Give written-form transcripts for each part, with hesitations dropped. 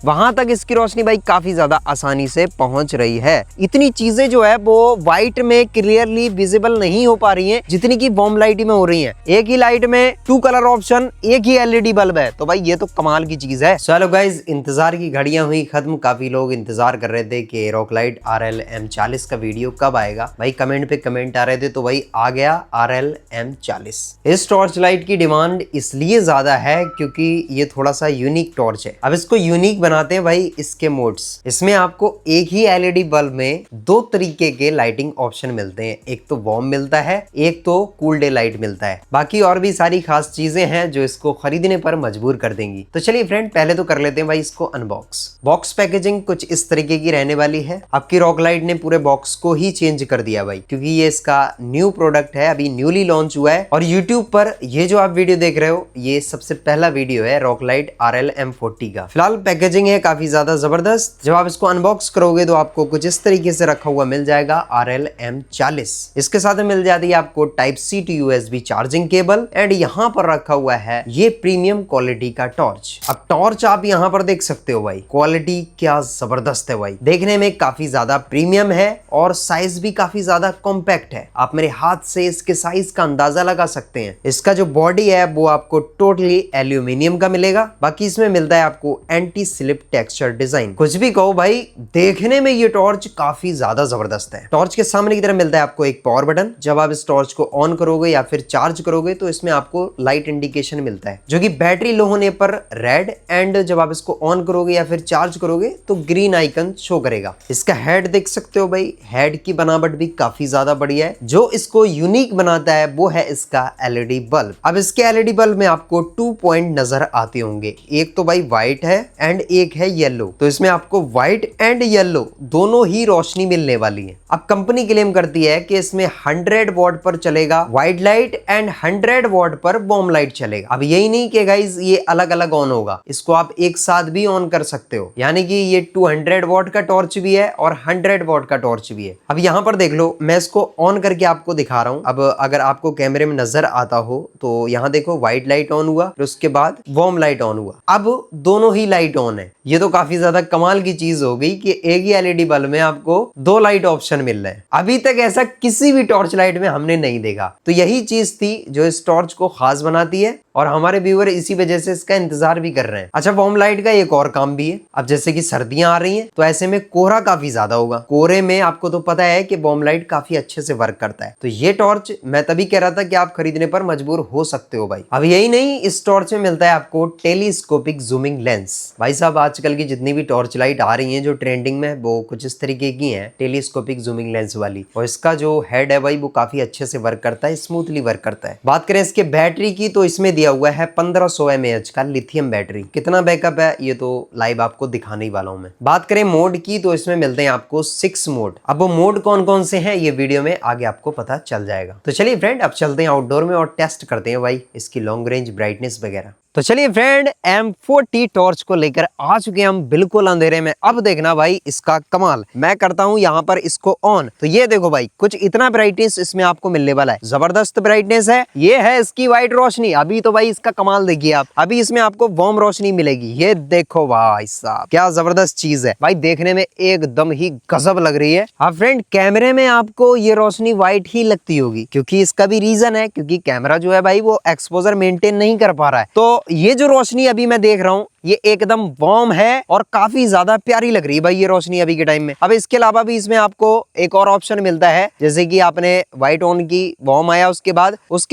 वहां तक इसकी रोशनी भाई काफी ज्यादा आसानी से पहुंच रही है। इतनी चीजें जो है वो व्हाइट में क्लियरली विजिबल नहीं हो पा रही हैं जितनी की वार्म लाइट में हो रही हैं। एक ही लाइट में 2 कलर ऑप्शन, एक ही एलईडी बल्ब है, तो भाई ये तो कमाल की चीज है। चलो गाइस, इंतजार की घड़ियां हुई खत्म। काफी लोग इंतजार कर रहे थे कि रॉकलाइट RL M40 का वीडियो कब आएगा। भाई कमेंट पे कमेंट आ रहे थे, तो भाई आ गया RL M40। इस टॉर्च लाइट की डिमांड इसलिए ज्यादा है क्योंकि ये थोड़ा सा यूनिक टॉर्च है। अब इसको यूनिक बनाते हैं भाई इसके मोड्स। इसमें आपको एक ही एलईडी बल्ब में 2 तरीके के लाइटिंग ऑप्शन मिलते हैं। एक तो वार्म मिलता है, एक तो कूल डे लाइट मिलता है। बाकी और भी सारी खास चीजें हैं जो इसको खरीदने पर मजबूर कर देंगी। तो चलिए फ्रेंड, पहले तो कर लेते हैं भाई इसको अनबॉक्स। बॉक्स पैकेजिंग कुछ इस तरीके की रहने वाली है। आपकी रॉकलाइट ने पूरे बॉक्स को ही चेंज कर दिया भाई, क्योंकि ये इसका न्यू प्रोडक्ट है, अभी न्यूली लॉन्च हुआ है। और यूट्यूब पर ये जो आप वीडियो देख रहे हो, ये सबसे पहला वीडियो है रॉकलाइट RL M40 का। फिलहाल पैकेजिंग है काफी ज्यादा जबरदस्त। जब आप इसको अनबॉक्स करोगे तो आपको कुछ इस तरीके से रखा हुआ मिल जाएगा RL M40। इसके साथ मिल जाती है आपको Type-C to USB charging cable, and यहाँ पर रखा हुआ है ये प्रीमियम क्वालिटी का टॉर्च। अब टॉर्च आप यहाँ पर देख सकते हो भाई, क्वालिटी क्या जबरदस्त है भाई। देखने में काफी ज्यादा प्रीमियम है और साइज भी काफी ज्यादा कॉम्पैक्ट है। आप मेरे हाथ से इसके साइज का अंदाजा लगा सकते हैं। इसका जो बॉडी है वो आपको टोटली एल्यूमिनियम का मिलेगा। बाकी इसमें मिलता है आपको एंटी स्लिप टेक्सचर डिजाइन। कुछ भी कहो भाई, देखने में ये टॉर्च काफी ज्यादा जबरदस्त है। टॉर्च के सामने की तरफ मिलता है आपको एक पावर बटन। जब आप इस टॉर्च को ऑन करोगे या फिर चार्ज करोगे तो इसमें आपको लाइट इंडिकेशन मिलता है, जो कि बैटरी लो होने पर रेड, एंड जब आप इसको ऑन करोगे या फिर चार्ज करोगे तो ग्रीन आइकन शो करेगा। इसका हेड देख सकते हो भाई, हेड की बनावट भी काफी ज्यादा बढ़िया है। जो इसको यूनिक बनाता है वो है इसका एलईडी बल्ब। अब इसके एलईडी बल्ब में आपको 2 पॉइंट नजर आते होंगे। एक तो भाई व्हाइट है एंड एक है येलो। तो इसमें आपको व्हाइट एंड येलो दोनों ही रोशनी मिलने वाली है। अब कंपनी क्लेम करती है कि इसमें 100 वॉट पर चलेगा व्हाइट लाइट एंड 100 वॉट पर वार्म लाइट चलेगा। अब यही नहीं कि गाइज ये अलग अलग ऑन होगा, इसको आप एक साथ भी ऑन कर सकते हो। यानी कि ये 200 वॉट का टॉर्च भी है और 100 वॉट का टॉर्च भी है। अब यहाँ पर देख लो, मैं इसको ऑन करके आपको दिखा रहा हूँ। अब अगर आपको कैमरे में नजर आता हो तो यहाँ देखो, व्हाइट लाइट ऑन हुआ, फिर उसके बाद वार्म लाइट ऑन हुआ। अब दोनों ही लाइट ऑन है। ये तो काफी ज्यादा कमाल की चीज हो गई कि एक ही एलईडी बल्ब में आपको 2 लाइट ऑप्शन मिल रहे हैं। अभी तक ऐसा किसी भी टॉर्च लाइट में हमने नहीं देखा। तो यही चीज थी जो इस टॉर्च को खास बनाती है, और हमारे व्यूअर इसी वजह से इसका इंतजार भी कर रहे हैं। अच्छा, वार्म लाइट का एक और काम भी है। अब जैसे कि सर्दियां आ रही हैं तो ऐसे में कोहरा काफी ज्यादा होगा। कोहरे में आपको तो पता है कि वार्म लाइट काफी अच्छे से वर्क करता है। तो ये टॉर्च मैं तभी कह रहा था कि आप खरीदने पर मजबूर हो सकते हो भाई। अब यही नहीं, इस टॉर्च में मिलता है आपको टेलीस्कोपिक जूमिंग लेंस। भाई साहब, आजकल की जितनी भी टॉर्च लाइट आ रही है जो ट्रेंडिंग में, वो कुछ इस तरीके की है, टेलीस्कोपिक जूमिंग लेंस वाली। और इसका जो हेड है भाई वो काफी अच्छे से वर्क करता है, स्मूथली वर्क करता है। बात करें इसके बैटरी की तो इसमें दिया हुआ है 1500 mAh का लिथियम बैटरी। कितना बैकअप है ये तो लाइव आपको दिखाने ही वाला हूं मैं। बात करें मोड की तो इसमें मिलते हैं आपको 6 मोड। अब वो मोड कौन कौन से हैं ये वीडियो में आगे आपको पता चल जाएगा। तो चलिए फ्रेंड, अब चलते हैं आउटडोर में और टेस्ट करते हैं भाई इसकी लॉन्ग रेंज ब्राइटनेस वगैरह। तो चलिए फ्रेंड, M40 टॉर्च को लेकर आ चुके हैं हम बिल्कुल अंधेरे में। अब देखना भाई इसका कमाल। मैं करता हूं यहाँ पर इसको ऑन, तो ये देखो भाई, कुछ इतना ब्राइटनेस इसमें आपको मिलने वाला है। जबरदस्त ब्राइटनेस है। ये है इसकी व्हाइट रोशनी। अभी तो भाई इसका कमाल देखिए आप। अभी इसमें आपको वार्म रोशनी मिलेगी। ये देखो भाई साहब, क्या जबरदस्त चीज है भाई। देखने में एकदम ही गजब लग रही है। हाँ फ्रेंड, कैमरे में आपको ये रोशनी व्हाइट ही लगती होगी, क्योंकि इसका भी रीजन है, क्योंकि कैमरा जो है भाई वो एक्सपोजर मेंटेन नहीं कर पा रहा है। तो ये जो रोशनी अभी मैं देख रहा हूँ ये एकदम वार्म है और काफी ज्यादा प्यारी लग रही है भाई ये रोशनी अभी के टाइम में। अब इसके अलावा भी इसमें आपको एक और ऑप्शन मिलता है, जैसे कि आपने व्हाइट ऑन की, वार्म आया, उसके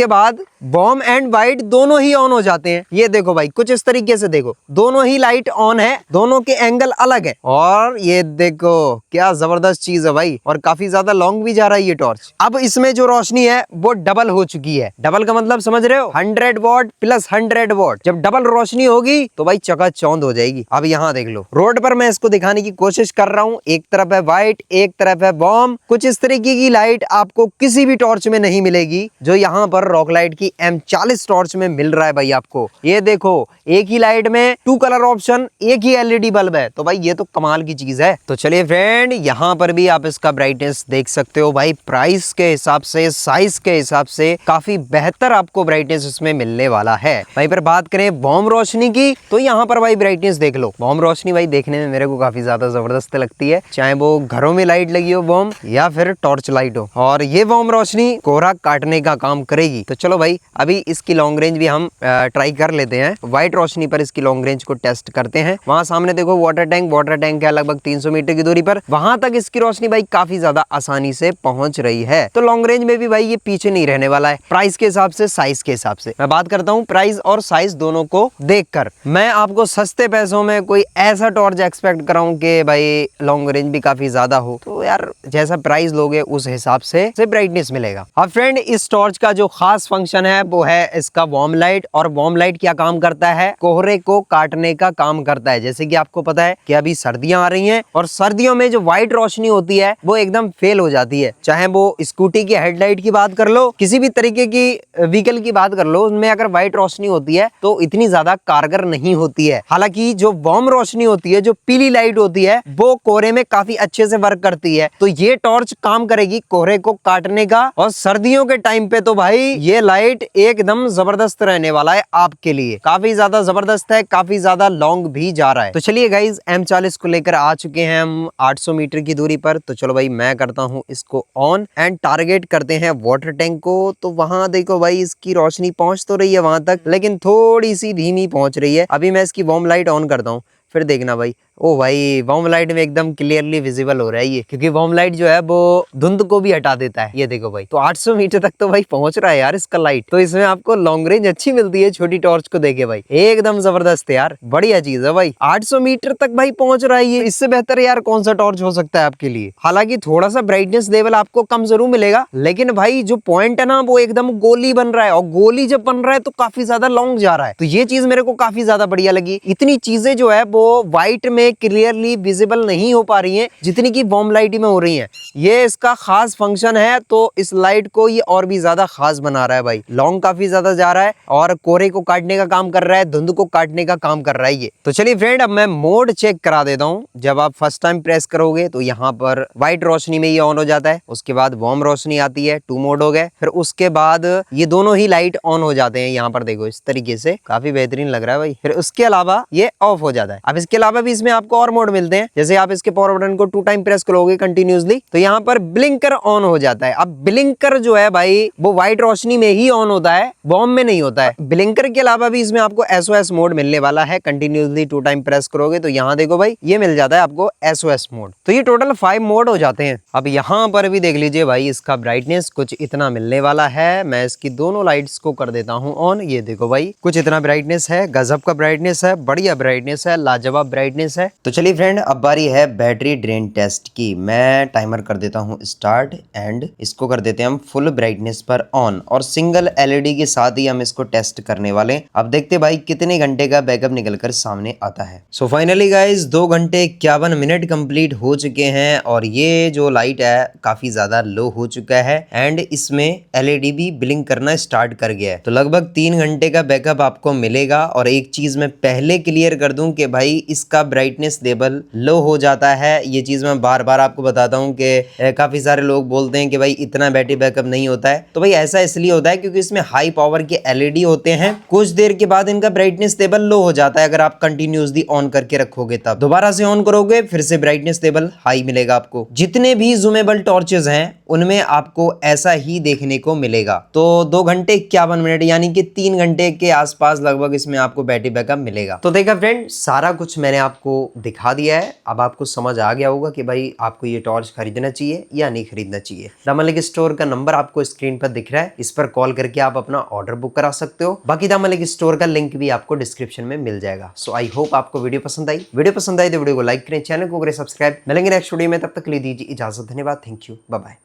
बाद वार्म एंड व्हाइट दोनों ही ऑन हो जाते हैं। ये देखो भाई, कुछ इस तरीके से देखो, दोनों ही लाइट ऑन है, दोनों के एंगल अलग है। और ये देखो क्या जबरदस्त चीज है भाई, और काफी ज्यादा लॉन्ग भी जा रहा है ये टॉर्च। अब इसमें जो रोशनी है वो डबल हो चुकी है। डबल का मतलब समझ रहे हो, 100 वॉट प्लस 100 वॉट। जब डबल रोशनी होगी तो भाई चौंध हो जाएगी। अब यहाँ देख लो, रोड पर मैं इसको दिखाने की कोशिश कर रहा हूँ। एक तरफ है व्हाइट, एक तरफ है वार्म। कुछ इस तरीके की लाइट आपको किसी भी टॉर्च में नहीं मिलेगी जो यहाँ पर रॉकलाइट की M40 टॉर्च में मिल रहा है भाई आपको। ये देखो, एक ही लाइट में 2 कलर ऑप्शन, एक ही एलईडी बल्ब है। तो भाई ये तो कमाल की चीज है। तो चलिए फ्रेंड, यहाँ पर भी आप इसका ब्राइटनेस देख सकते हो भाई। प्राइस के हिसाब से, साइज के हिसाब से काफी बेहतर आपको ब्राइटनेस इसमें मिलने वाला है भाई। पर बात करें वार्म रोशनी की तो यहाँ पर पर भाई ब्राइटनेस देख लो, बॉम रोशनी भाई देखने में मेरे को काफी ज्यादा जबरदस्त लगती है, चाहे वो घरों में लाइट लगी हो बॉम या फिर टॉर्च लाइट हो। और ये बॉम रोशनी कोहरा काटने का काम करेगी। तो चलो भाई अभी इसकी लॉन्ग रेंज भी हम ट्राई कर लेते हैं। व्हाइट रोशनी पर इसकी लॉन्ग रेंज को टेस्ट करते हैं। वहां सामने देखो वाटर टैंक है लगभग 300 मीटर की दूरी पर, वहां तक इसकी रोशनी भाई काफी ज्यादा आसानी से पहुंच रही है। तो लॉन्ग रेंज में भी भाई ये पीछे नहीं रहने वाला है। प्राइस के हिसाब से, साइज के हिसाब से मैं बात करता हूँ, प्राइस और साइज दोनों को देखकर मैं आपको सस्ते पैसों में कोई ऐसा टॉर्च एक्सपेक्ट कराऊं कि भाई लॉन्ग रेंज भी काफी ज्यादा हो। तो यार जैसा प्राइस लोगे उस हिसाब से ब्राइटनेस मिलेगा। अब फ्रेंड इस टॉर्च का जो खास फंक्शन है वो है इसका वार्म लाइट। और वार्म लाइट क्या काम करता है? कोहरे को काटने का काम करता है। जैसे कि आपको पता है कि अभी सर्दियां आ रही हैं और सर्दियों में जो व्हाइट रोशनी होती है वो एकदम फेल हो जाती है। चाहे वो स्कूटी की हेडलाइट की बात कर लो, किसी भी तरीके की व्हीकल की बात कर लो, उनमें अगर व्हाइट रोशनी होती है तो इतनी ज्यादा कारगर नहीं होती है। हालांकि जो वार्म रोशनी होती है, जो पीली लाइट होती है, वो कोहरे में काफी अच्छे से वर्क करती है। तो ये टॉर्च काम करेगी कोहरे को काटने का। और सर्दियों के टाइम पे तो भाई ये लाइट एकदम जबरदस्त रहने वाला है आपके लिए, काफी ज्यादा जबरदस्त है, काफी ज्यादा लॉन्ग भी जा रहा है। तो चलिए गाइज M40 को लेकर आ चुके हैं हम 800 मीटर की दूरी पर। तो चलो भाई मैं करता हूँ इसको ऑन एंड टारगेट करते हैं वाटर टैंक को। तो वहां देखो भाई इसकी रोशनी पहुंच तो रही है वहां तक, लेकिन थोड़ी सी धीमी पहुंच रही है। अभी मैं इसकी वार्म लाइट ऑन करता हूँ, फिर देखना भाई, ओ भाई वार्म लाइट में एकदम क्लियरली विजिबल हो रहा है ये, क्योंकि वार्म लाइट जो है वो धुंध को भी हटा देता है। ये देखो भाई, तो 800 मीटर तक तो भाई पहुंच रहा है यार इसका लाइट। तो इसमें आपको लॉन्ग रेंज अच्छी मिलती है छोटी टॉर्च को देखे भाई, एकदम जबरदस्त है यार, बढ़िया चीज है भाई। 800 मीटर तक भाई पहुंच रहा है ये, इससे बेहतर यार कौन सा टॉर्च हो सकता है आपके लिए। हालांकि थोड़ा सा ब्राइटनेस लेवल आपको कम जरूर मिलेगा, लेकिन भाई जो पॉइंट है ना वो एकदम गोली बन रहा है, और गोली जब बन रहा है तो काफी ज्यादा लॉन्ग जा रहा है। तो ये चीज मेरे को काफी ज्यादा बढ़िया लगी। इतनी चीजें जो है वो व्हाइट में क्लियरली विजिबल नहीं हो पा रही हैं जितनी की वार्म लाइट में हो रही हैं। ये इसका खास फंक्शन है, तो इस लाइट को ये और भी ज्यादा खास बना रहा है भाई। लॉन्ग काफी ज्यादा जा रहा है और कोहरे को काटने का काम कर रहा है, धुंध को काटने का काम कर रहा है ये। तो चलिए फ्रेंड अब मैं मोड चेक करा देता हूँ। जब आप फर्स्ट टाइम प्रेस करोगे तो यहाँ पर व्हाइट रोशनी में ये ऑन हो जाता है, उसके बाद वार्म रोशनी आती है, 2 मोड हो गए, फिर उसके बाद ये दोनों ही लाइट ऑन हो जाते हैं। यहाँ पर देखो इस तरीके से काफी बेहतरीन लग रहा है भाई। फिर उसके अलावा ये ऑफ हो जाता है। अब इसके अलावा भी इसमें आपको और मोड मिलते हैं। जैसे आप इसके पावर बटन को 2 टाइम प्रेस करोगे कंटिन्यूअसली तो यहाँ पर ब्लिंकर ऑन हो जाता है। अब ब्लिंकर जो है भाई वो व्हाइट रोशनी में ही ऑन होता है, वार्म में नहीं होता है। ब्लिंकर के अलावा भी इसमें आपको SOS मोड मिलने वाला है। कंटिन्यूअसली 2 टाइम प्रेस करोगे तो यहाँ देखो भाई ये मिल जाता है आपको SOS मोड। तो ये टोटल 5 मोड हो जाते हैं। अब यहाँ पर भी देख लीजिए भाई इसका ब्राइटनेस कुछ इतना मिलने वाला है। मैं इसकी दोनों लाइट्स को कर देता हूँ ऑन। ये देखो भाई कुछ इतना ब्राइटनेस है, गजब का ब्राइटनेस है, बढ़िया ब्राइटनेस है, लाजवाब ब्राइटनेस है। तो चलिए फ्रेंड अब बारी है बैटरी ड्रेन टेस्ट की। मैं टाइमर कर देता हूँ स्टार्ट एंड इसको कर देते हैं हम फुल ब्राइटनेस पर ऑन, और सिंगल LED के साथ ही हम इसको टेस्ट करने वाले। अब देखते भाई कितने घंटे का बैकअप निकलकर सामने आता है। सो फाइनली गाइज 2 घंटे 51 मिनट कंप्लीट हो चुके हैं और ये जो लाइट है काफी ज्यादा लो हो चुका है एंड इसमें LED भी ब्लिंक करना स्टार्ट कर गया है। तो लगभग 3 घंटे का बैकअप आपको मिलेगा। और एक चीज मैं पहले क्लियर कर दूं कि भाई इसका ब्राइटनेस लेवल लो हो जाता है। ये चीज मैं बार बार आपको बताता हूँ कि काफी सारे लोग बोलते हैं कि भाई इतना बैटरी बैकअप नहीं होता है। तो भाई ऐसा इसलिए होता है क्योंकि इसमें हाई पावर के LED होते हैं। कुछ देर के बाद इनका ब्राइटनेस लेवल लो हो जाता है। अगर आप कंटिन्यूअसली ऑन करके रखोगे तब दोबारा से ऑन करोगे फिर से ब्राइटनेस लेवल हाई मिलेगा आपको। जितने भी जूमेबल टॉर्चेस हैं उनमें आपको ऐसा ही देखने को मिलेगा। तो 2 घंटे 51 मिनट यानी कि 3 घंटे के आसपास लगभग इसमें आपको बैटरी बैकअप मिलेगा। तो देखा फ्रेंड सारा कुछ मैंने आपको दिखा दिया है। अब आपको समझ आ गया होगा कि भाई आपको ये टॉर्च खरीदना चाहिए या नहीं खरीदना चाहिए। द मलिक स्टोर का नंबर आपको स्क्रीन पर दिख रहा है, इस पर कॉल करके आप अपना ऑर्डर बुक करा सकते हो। बाकी द मलिक स्टोर का लिंक भी आपको डिस्क्रिप्शन में मिल जाएगा। सो आई होप आपको वीडियो पसंद आई। वीडियो पसंद आई तो वीडियो को लाइक करें, चैनल को करें सब्सक्राइब। मिलेंगे नेक्स्ट वीडियो में, तब तक ले दीजिए इजाजत। धन्यवाद, थैंक यू, बाय बाय।